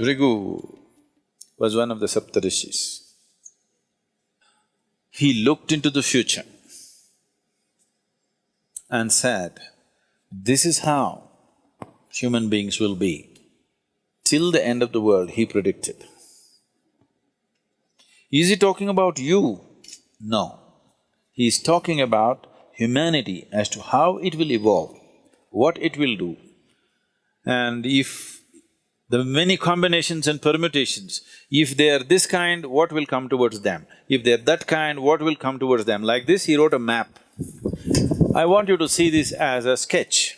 Bhrigu was one of the Saptarishis. He looked into the future and said, this is how human beings will be. Till the end of the world, he predicted. Is he talking about you? No. He is talking about humanity as to how it will evolve, what it will do. And if the many combinations and permutations, if they are this kind, what will come towards them? If they're that kind, what will come towards them? Like this, he wrote a map. I want you to see this as a sketch.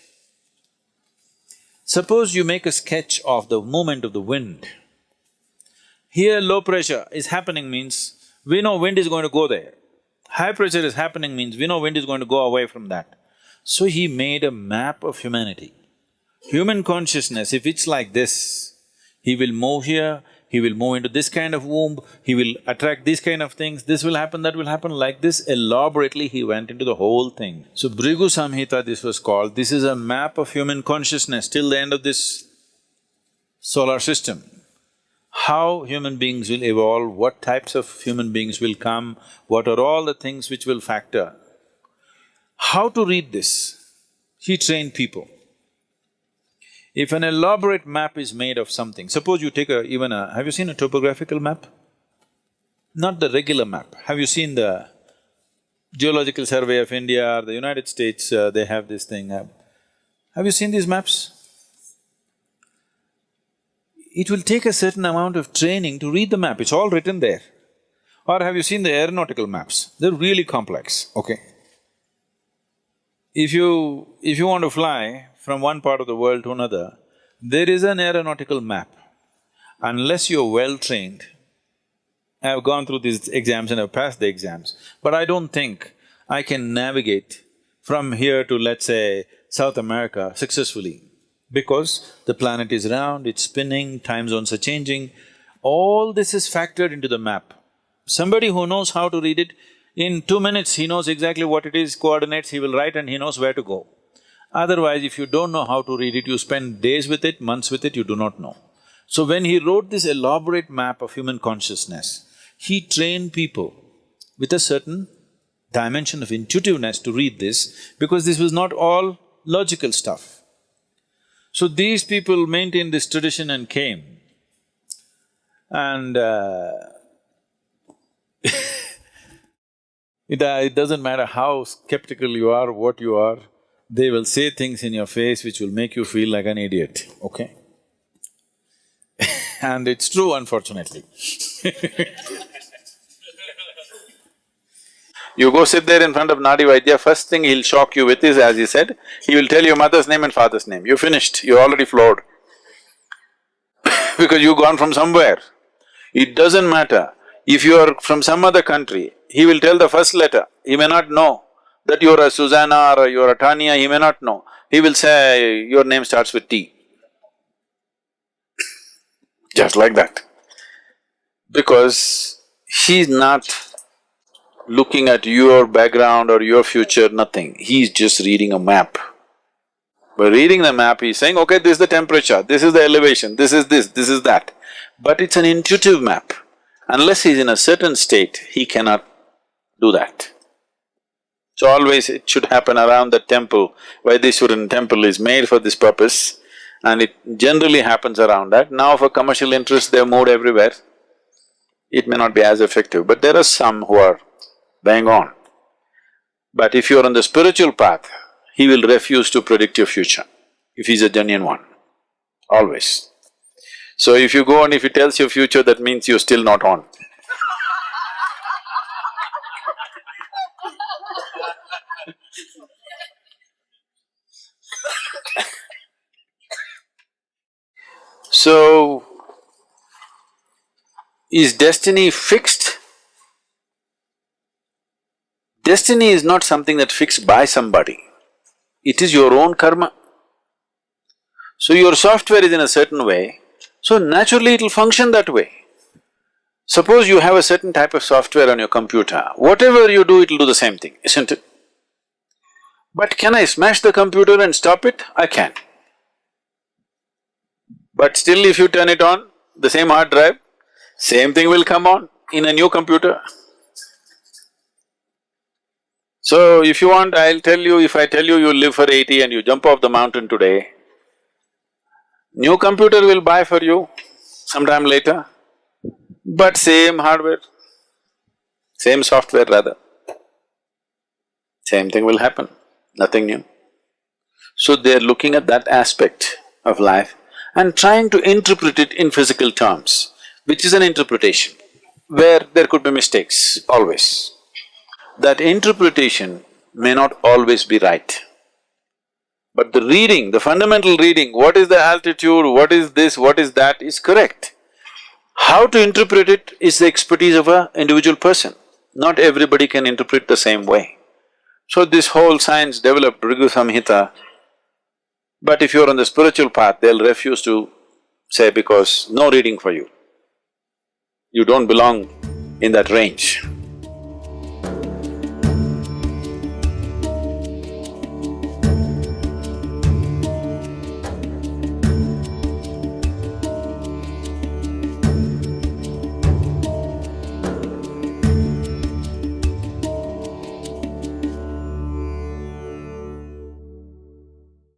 Suppose you make a sketch of the movement of the wind. Here low pressure is happening means we know wind is going to go there. High pressure is happening means we know wind is going to go away from that. So he made a map of humanity. Human consciousness, if it's like this, he will move here, he will move into this kind of womb, he will attract these kind of things, this will happen, that will happen, like this elaborately he went into the whole thing. So Bhrigu Samhita this was called, this is a map of human consciousness till the end of this solar system. How human beings will evolve, what types of human beings will come, what are all the things which will factor. How to read this? He trained people. If an elaborate map is made of something, suppose you take have you seen a topographical map? Not the regular map. Have you seen the Geological Survey of India or the United States, they have this thing. Have you seen these maps? It will take a certain amount of training to read the map, it's all written there. Or have you seen the aeronautical maps? They're really complex, okay? If you want to fly from one part of the world to another, there is an aeronautical map. Unless you're well-trained, I've gone through these exams and I've passed the exams, but I don't think I can navigate from here to, let's say, South America successfully, because the planet is round, it's spinning, time zones are changing. All this is factored into the map. Somebody who knows how to read it, in 2 minutes he knows exactly what it is, coordinates, he will write and he knows where to go. Otherwise, if you don't know how to read it, you spend days with it, months with it, you do not know. So when he wrote this elaborate map of human consciousness, he trained people with a certain dimension of intuitiveness to read this, because this was not all logical stuff. So these people maintained this tradition and came, and it doesn't matter how skeptical you are, what you are, they will say things in your face which will make you feel like an idiot, okay? And it's true, unfortunately. You go sit there in front of Nadi Vaidya, first thing he'll shock you with is, as he said, he will tell you mother's name and father's name. You're finished, you're already floored. Because you've gone from somewhere. It doesn't matter. If you are from some other country, he will tell the first letter, he may not know that you're a Susanna or you're a Tanya, he may not know. He will say, your name starts with T. Just like that. Because he's not looking at your background or your future, nothing. He's just reading a map. By reading the map, he's saying, okay, this is the temperature, this is the elevation, this is that. But it's an intuitive map. Unless he's in a certain state, he cannot do that. So always it should happen around the temple. Vaideshwaran temple is made for this purpose, and it generally happens around that. Now for commercial interest, they've moved everywhere. It may not be as effective, but there are some who are bang on. But if you're on the spiritual path, he will refuse to predict your future, if he's a genuine one, always. So if you go and if he tells your future, that means you're still not on. So, is destiny fixed? Destiny is not something that's fixed by somebody, it is your own karma. So your software is in a certain way, so naturally it'll function that way. Suppose you have a certain type of software on your computer, whatever you do, it'll do the same thing, isn't it? But can I smash the computer and stop it? I can. But still if you turn it on, the same hard drive, same thing will come on in a new computer. So if you want, I'll tell you, if I tell you you live for 80 and you jump off the mountain today, new computer will buy for you sometime later, but same hardware, same software rather, same thing will happen, nothing new. So they're looking at that aspect of life and trying to interpret it in physical terms, which is an interpretation, where there could be mistakes, always. That interpretation may not always be right. But the reading, the fundamental reading, what is the altitude, what is this, what is that, is correct. How to interpret it is the expertise of an individual person. Not everybody can interpret the same way. So this whole science developed Bhrigu Samhita, but if you're on the spiritual path, they'll refuse to say because no reading for you. You don't belong in that range.